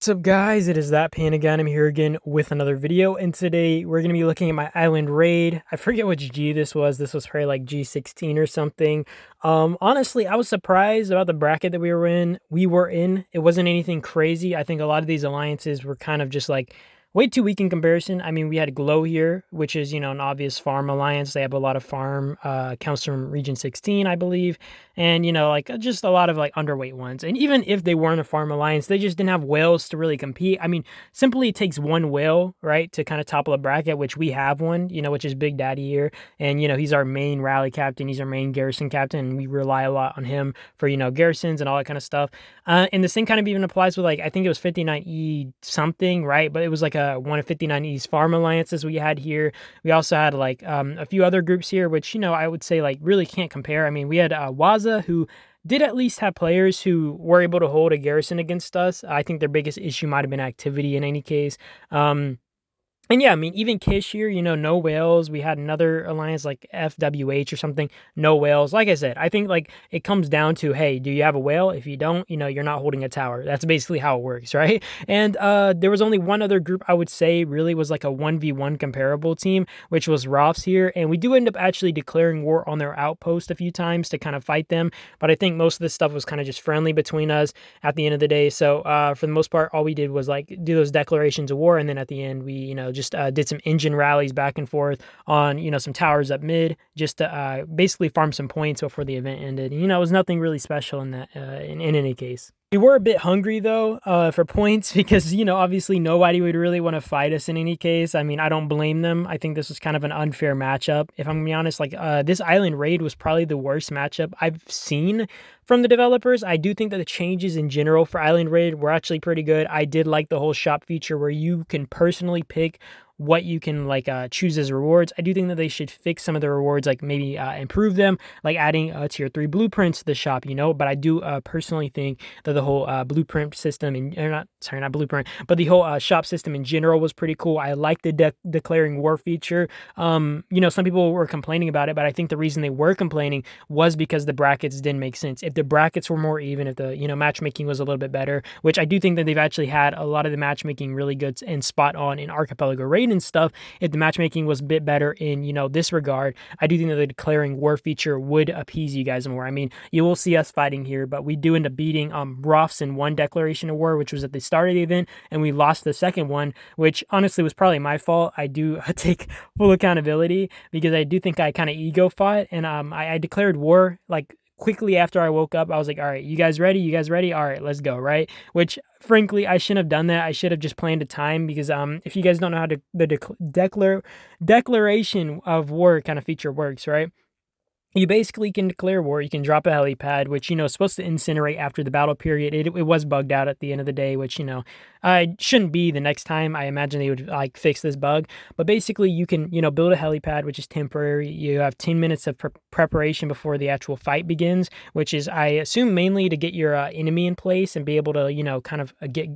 What's up guys, it is that Pan again. I'm here again with another video, and today we're going to be looking at my island raid. I forget which G this was. This was probably like G16 or something. Honestly, I was surprised about the bracket that we were in. It wasn't anything crazy. I think a lot of these alliances were kind of just like way too weak in comparison. I mean, we had Glow here, which is, an obvious farm alliance. They have a lot of farm, counts from Region 16, I believe. And, just a lot of like underweight ones. And even if they weren't a farm alliance, they just didn't have whales to really compete. I mean, simply it takes one whale, right, to kind of topple a bracket, which we have one, which is Big Daddy here. And, he's our main rally captain. He's our main garrison captain. And we rely a lot on him for, garrisons and all that kind of stuff. And the same kind of even applies with, like, I think it was 59E something, right? But it was like one of 59E's farm alliances we had here. We also had like a few other groups here, which, I would say like really can't compare. I mean, we had Waza, who did at least have players who were able to hold a garrison against us. I think their biggest issue might have been activity in any case. And yeah, I mean, even Kish here, no whales. We had another alliance like FWH or something, no whales. Like I said, I think like it comes down to, hey, do you have a whale? If you don't, you're not holding a tower. That's basically how it works, right? And there was only one other group I would say really was like a 1v1 comparable team, which was Rofs here. And we do end up actually declaring war on their outpost a few times to kind of fight them. But I think most of this stuff was kind of just friendly between us at the end of the day. So for the most part, all we did was like do those declarations of war. And then at the end, we, just did some engine rallies back and forth on, some towers up mid, just to basically farm some points before the event ended. And, it was nothing really special in that, in any case. We were a bit hungry though for points because, obviously nobody would really want to fight us in any case. I mean, I don't blame them. I think this was kind of an unfair matchup. If I'm gonna be honest, like this island raid was probably the worst matchup I've seen from the developers. I do think that the changes in general for island raid were actually pretty good. I did like the whole shop feature where you can personally pick what you can like choose as rewards. I do think that they should fix some of the rewards, like maybe improve them, like adding tier 3 blueprints to the shop, but I do personally think that the whole blueprint system, not blueprint, but the whole shop system in general was pretty cool. I like the declaring war feature. Some people were complaining about it, but I think the reason they were complaining was because the brackets didn't make sense. If the brackets were more even, if the matchmaking was a little bit better, which I do think that they've actually had a lot of the matchmaking really good and spot on in Archipelago Raid and stuff. If the matchmaking was a bit better in this regard, I do think that the declaring war feature would appease you guys more. I mean, you will see us fighting here, but we do end up beating Rofs in one declaration of war, which was at the start of the event, and we lost the second one, which honestly was probably my fault. I do take full accountability because I do think I kind of ego fought, and I declared war like quickly after I woke up. I was like, all right, you guys ready? You guys ready? All right, let's go, right? Which, frankly, I shouldn't have done that. I should have just planned a time because if you guys don't know how the declaration of war kind of feature works, right? You basically can declare war. You can drop a helipad, which, is supposed to incinerate after the battle period. It was bugged out at the end of the day, which, shouldn't be the next time. I imagine they would like fix this bug. But basically, you can, build a helipad, which is temporary. You have 10 minutes of preparation before the actual fight begins, which is, I assume, mainly to get your enemy in place and be able to, kind of get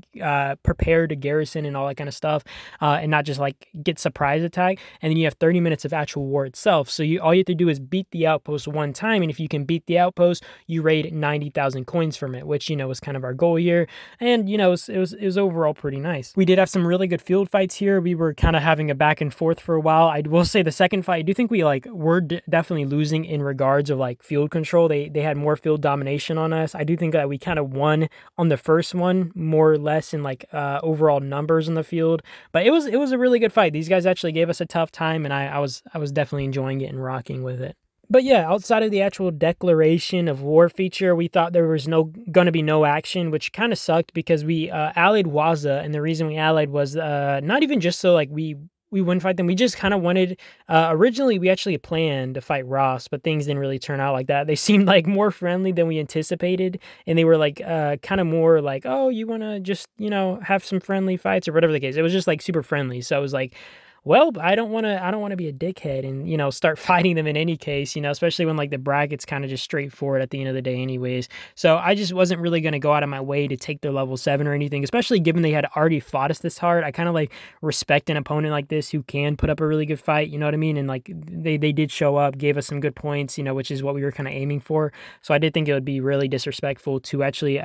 prepared to garrison and all that kind of stuff, and not just like get surprise attack. And then you have 30 minutes of actual war itself. So all you have to do is beat the outpost one time, and if you can beat the outpost, you raid 90,000 coins from it, which was kind of our goal here. And it was overall pretty nice. We did have some really good field fights here. We were kind of having a back and forth for a while. I will say the second fight, I do think we were definitely losing in regards of like field control. They had more field domination on us. I do think that we kind of won on the first one more or less in like overall numbers in the field, but it was a really good fight. These guys actually gave us a tough time, and I was definitely enjoying it and rocking with it. But yeah, outside of the actual declaration of war feature, we thought there was going to be no action, which kind of sucked because we allied Waza, and the reason we allied was not even just so like we wouldn't fight them. We just kind of wanted, originally we actually planned to fight Ross, but things didn't really turn out like that. They seemed like more friendly than we anticipated, and they were like kind of more like, oh, you want to just, have some friendly fights or whatever the case. It was just like super friendly. So I was like, well, I don't want to be a dickhead and, start fighting them in any case, especially when like the bracket's kind of just straightforward at the end of the day anyways. So I just wasn't really going to go out of my way to take their level 7 or anything, especially given they had already fought us this hard. I kind of like respect an opponent like this who can put up a really good fight, you know what I mean? And like they did show up, gave us some good points, which is what we were kind of aiming for. So I did think it would be really disrespectful to actually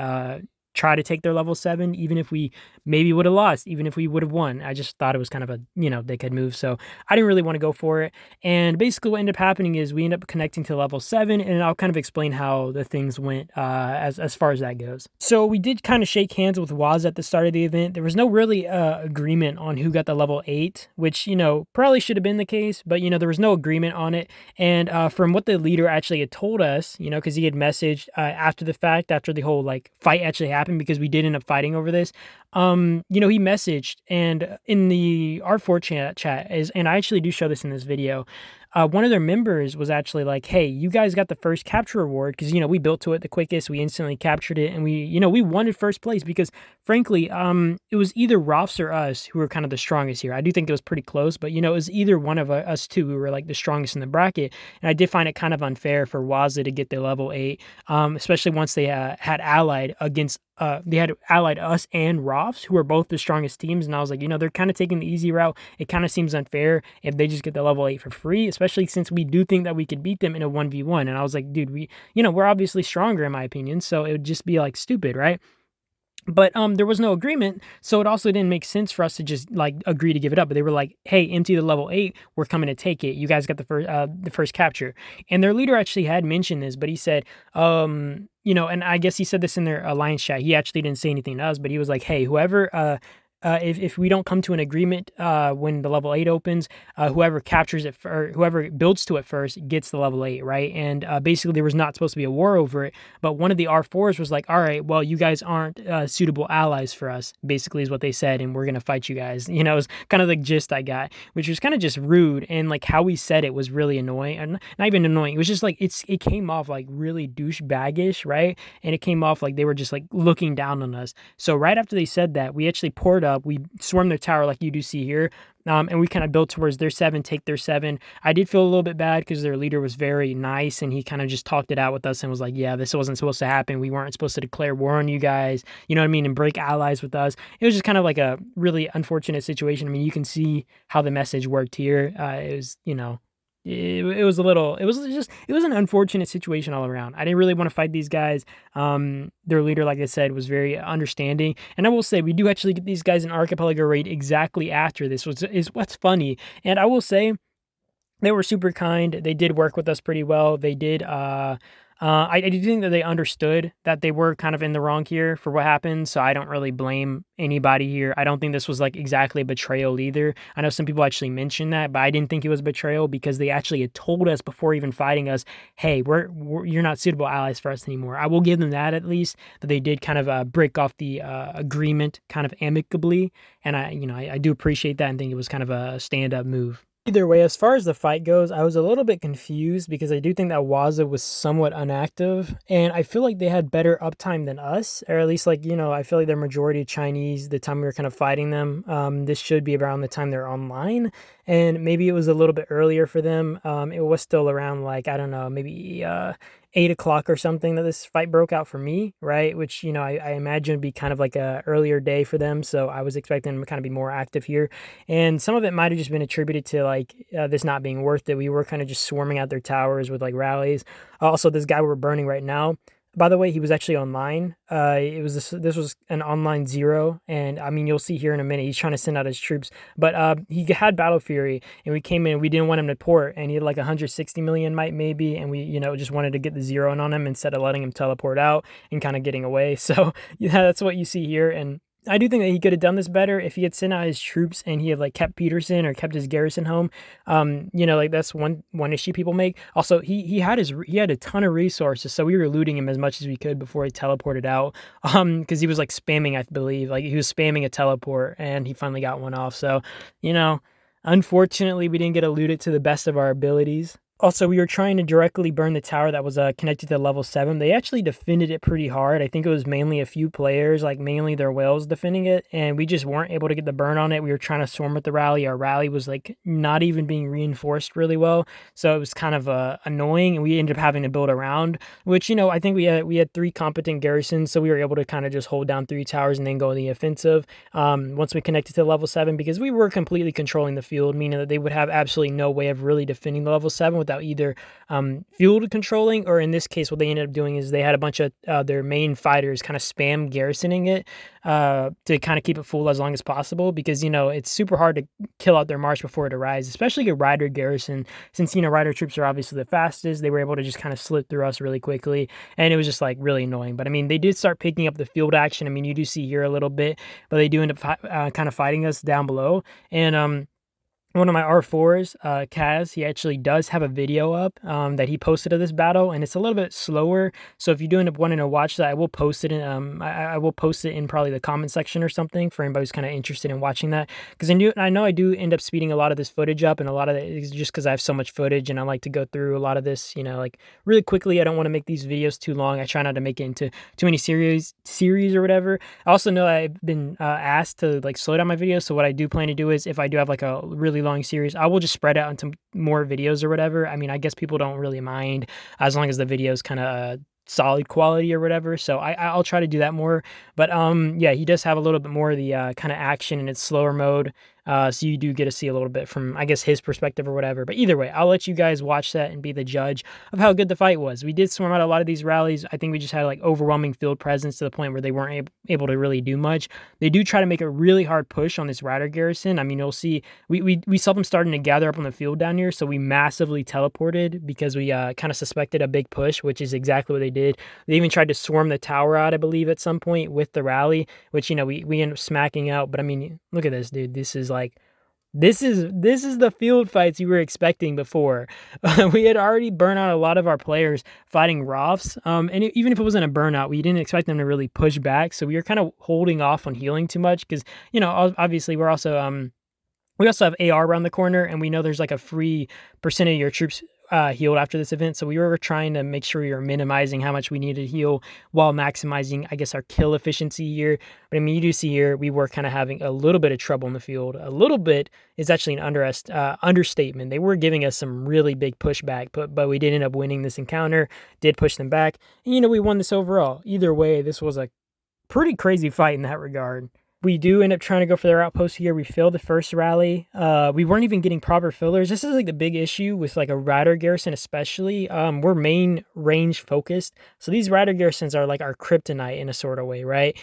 try to take their level 7, even if we maybe would have lost, even if we would have won. I just thought it was kind of a, dickhead move. So I didn't really want to go for it. And basically what ended up happening is we end up connecting to level 7, and I'll kind of explain how the things went as far as that goes. So we did kind of shake hands with Waza at the start of the event. There was no really agreement on who got the level 8, which, probably should have been the case, but, there was no agreement on it. And from what the leader actually had told us, because he had messaged after the fact, after the whole like fight actually happened, because we did end up fighting over this. He messaged, and in the R4 chat is, and I actually do show this in this video. One of their members was actually like, "Hey, you guys got the first capture reward because we built to it the quickest. We instantly captured it, and we wanted first place because, frankly, it was either Rolfs or us who were kind of the strongest here. I do think it was pretty close, but it was either one of us two who were like the strongest in the bracket. And I did find it kind of unfair for Waza to get the level 8, especially once they had allied against. They had allied us and Rolfs, who are both the strongest teams, and I was like, they're kind of taking the easy route. It kind of seems unfair if they just get the level 8 for free, especially since we do think that we could beat them in a 1v1. And I was like, dude, we're obviously stronger in my opinion, so it would just be like stupid, right? But there was no agreement, so it also didn't make sense for us to just like agree to give it up. But they were like, "Hey, empty the level 8. We're coming to take it. You guys got the first capture." And their leader actually had mentioned this, but he said, and I guess he said this in their alliance chat. He actually didn't say anything to us, but he was like, "Hey, whoever if we don't come to an agreement when the level 8 opens, whoever captures it or whoever builds to it first gets the level 8, right?" And basically there was not supposed to be a war over it, but one of the R4s was like, "All right, well, you guys aren't suitable allies for us," basically is what they said, "and we're going to fight you guys." It was kind of the gist I got, which was kind of just rude, and like how we said it was really annoying, and not even annoying. It was just like it came off like really douchebaggish, right? And it came off like they were just like looking down on us. So right after they said that, we actually poured up. We swarmed their tower like you do see here, and we kind of built towards their 7, take their 7. I did feel a little bit bad because their leader was very nice, and he kind of just talked it out with us and was like, "Yeah, this wasn't supposed to happen. We weren't supposed to declare war on you guys, you know what I mean, and break allies with us." It was just kind of like a really unfortunate situation. I mean, you can see how the message worked here. It was, it was an unfortunate situation all around. I didn't really want to fight these guys. Their leader, like I said, was very understanding, and I will say we do actually get these guys in Archipelago raid exactly after this, which is what's funny. And I will say they were super kind. They did work with us pretty well. They did I do think that they understood that they were kind of in the wrong here for what happened, so I don't really blame anybody here. I don't think this was like exactly a betrayal either. I know some people actually mentioned that, but I didn't think it was betrayal because they actually had told us before even fighting us, "Hey, you're not suitable allies for us anymore." I will give them that, at least, that they did kind of break off the agreement kind of amicably, and I do appreciate that and think it was kind of a stand-up move. Either way, as far as the fight goes, I was a little bit confused because I do think that Waza was somewhat inactive, and I feel like they had better uptime than us, or at least like, I feel like they're majority Chinese the time we were kind of fighting them. This should be around the time they're online, and maybe it was a little bit earlier for them. It was still around like, I don't know, maybe 8 o'clock or something that this fight broke out for me, right? Which, I imagine would be kind of like a earlier day for them. So I was expecting them to kind of be more active here. And some of it might have just been attributed to like this not being worth it. We were kind of just swarming out their towers with like rallies. Also, this guy we're burning right now, by the way, he was actually online. This was an online 0, and I mean, you'll see here in a minute, he's trying to send out his troops, but he had Battle Fury, and we came in, we didn't want him to port, and he had like 160 million might maybe, and we, just wanted to get the 0 on him instead of letting him teleport out and kind of getting away. So yeah, that's what you see here, and I do think that he could have done this better if he had sent out his troops and he had like kept Peterson or kept his garrison home. Like that's one issue people make. Also, he had a ton of resources, so we were looting him as much as we could before he teleported out. Because he was like spamming, I believe, like he was spamming a teleport, and he finally got one off. So, unfortunately, we didn't get to loot it to the best of our abilities. Also, we were trying to directly burn the tower that was connected to level 7. They actually defended it pretty hard. I think it was mainly a few players, like mainly their whales defending it, and we just weren't able to get the burn on it. We were trying to swarm with the rally. Our rally was like not even being reinforced really well, so it was kind of annoying, and we ended up having to build around, which, I think we had 3 competent garrisons, so we were able to kind of just hold down 3 towers and then go in the offensive once we connected to level 7, because we were completely controlling the field, meaning that they would have absolutely no way of really defending the level 7 without without either field controlling, or in this case, what they ended up doing is they had a bunch of their main fighters kind of spam garrisoning it to kind of keep it full as long as possible, because, it's super hard to kill out their march before it arrives, especially a rider garrison. Since, rider troops are obviously the fastest, they were able to just kind of slip through us really quickly, and it was just like really annoying. But I mean, they did start picking up the field action. I mean, you do see here a little bit, but they do end up kind of fighting us down below. And one of my R4s, Kaz, he actually does have a video up that he posted of this battle, and it's a little bit slower. So if you do end up wanting to watch that, I will post it in I will post it in probably the comment section or something for anybody who's kind of interested in watching that. Because I know I do end up speeding a lot of this footage up, and a lot of it is just because I have so much footage, and I like to go through a lot of this, like really quickly. I don't want to make these videos too long. I try not to make it into too many series or whatever. I also know I've been asked to like slow down my videos, so what I do plan to do is, if I do have like a really long series, I will just spread out into more videos or whatever. I mean, I guess people don't really mind as long as the video is kind of solid quality or whatever. So I'll try to do that more. But yeah, he does have a little bit more of the kind of action in its slower mode. So you do get to see a little bit from, I guess, his perspective or whatever. But either way, I'll let you guys watch that and be the judge of how good the fight was. We did swarm out a lot of these rallies. I think we just had like overwhelming field presence to the point where they weren't able to really do much. They do try to make a really hard push on this rider garrison. I mean, you'll see we saw them starting to gather up on the field down here, so we massively teleported because we kind of suspected a big push, which is exactly what they did. They even tried to swarm the tower out, I believe, at some point with the rally, which, we end up smacking out. But I mean, look at this, dude. This is the field fights you were expecting before. We had already burnt out a lot of our players fighting Roths, and even if it wasn't a burnout, we didn't expect them to really push back. So we were kind of holding off on healing too much because, obviously we're also we also have AR around the corner, and we know there's like a free percent of your troops healed after this event. So we were trying to make sure we were minimizing how much we needed to heal while maximizing, I guess, our kill efficiency here. But I mean, you do see here, we were kind of having a little bit of trouble in the field. A little bit is actually an understatement. They were giving us some really big pushback, but we did end up winning this encounter, did push them back. And, we won this overall. Either way, this was a pretty crazy fight in that regard. We do end up trying to go for their outpost here. We failed the first rally. We weren't even getting proper fillers. This is like the big issue with like a rider garrison especially. We're main range focused. So these rider garrisons are like our kryptonite in a sort of way, right?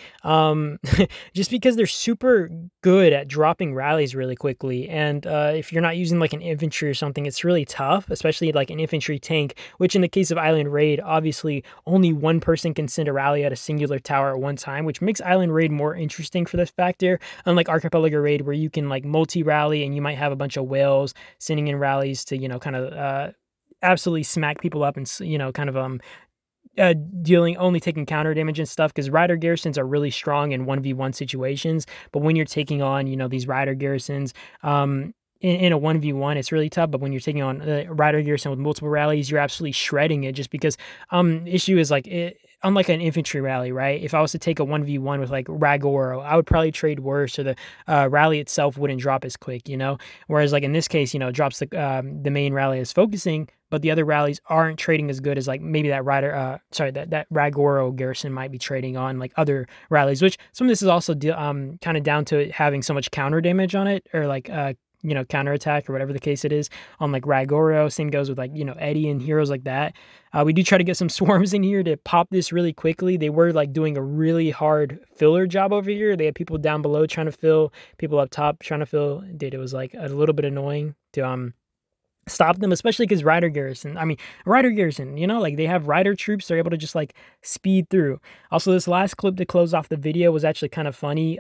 Just because they're super good at dropping rallies really quickly. And if you're not using like an infantry or something, it's really tough, especially like an infantry tank, which in the case of Island Raid, obviously only one person can send a rally at a singular tower at one time, which makes Island Raid more interesting for this factor, unlike Archipelago Raid, where you can like multi-rally and you might have a bunch of whales sending in rallies to, kind of absolutely smack people up and, kind of taking counter damage and stuff, because rider garrisons are really strong in 1v1 situations. But when you're taking on, these rider garrisons, in a 1v1, it's really tough. But when you're taking on a rider garrison with multiple rallies, you're absolutely shredding it, just because issue is like unlike an infantry rally, right? If I was to take a 1v1 with like Ragoro, I would probably trade worse, or the rally itself wouldn't drop as quick, Whereas like in this case, it drops the main rally is focusing, but the other rallies aren't trading as good as like maybe that that Ragoro garrison might be trading on like other rallies, which some of this is also kind of down to it having so much counter damage on it, or like counterattack or whatever the case it is on like Ragoro. Same goes with like, Eddie and heroes like that. We do try to get some swarms in here to pop this really quickly. They were like doing a really hard filler job over here. They had people down below trying to fill, people up top trying to fill. Dude, it was like a little bit annoying to stop them, especially because rider garrison, like they have rider troops, they're able to just like speed through. Also, this last clip to close off the video was actually kind of funny.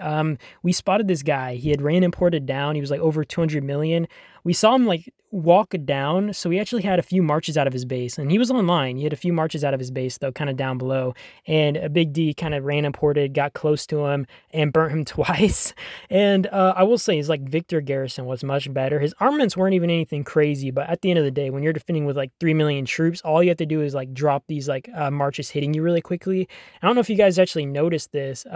We spotted this guy. He had ran and ported down. He was like over 200 million. We saw him like walk down, so he actually had a few marches out of his base, and he was online. He had a few marches out of his base though, kind of down below, and a big D kind of ran and ported, got close to him and burnt him twice. And I will say his like Victor garrison was much better. His armaments weren't even anything crazy, but at the end of the day, when you're defending with like 3 million troops, all you have to do is like drop these like marches hitting you really quickly. I don't know if you guys actually noticed this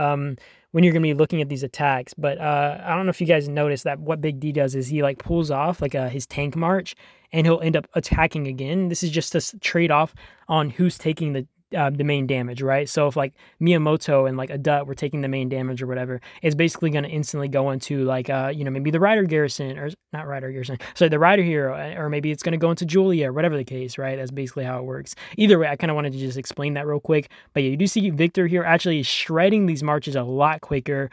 when you're going to be looking at these attacks, but I don't know if you guys noticed that what Big D does is he like pulls off like his tank march, and he'll end up attacking again. This is just to trade off on who's taking the main damage, right? So if like Miyamoto and like a Dut were taking the main damage or whatever, it's basically going to instantly go into like maybe the Rider Garrison, or not Rider Garrison, sorry, the Rider Hero, or maybe it's going to go into Julia, or whatever the case, right? That's basically how it works. Either way, I kind of wanted to just explain that real quick. But yeah, you do see Victor here actually shredding these marches a lot quicker.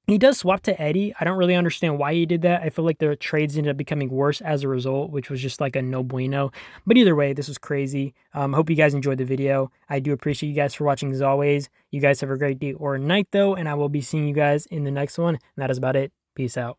He does swap to Eddie. I don't really understand why he did that. I feel like the trades ended up becoming worse as a result, which was just like a no bueno. But either way, this was crazy. Hope you guys enjoyed the video. I do appreciate you guys for watching as always. You guys have a great day or night though, and I will be seeing you guys in the next one. And that is about it. Peace out.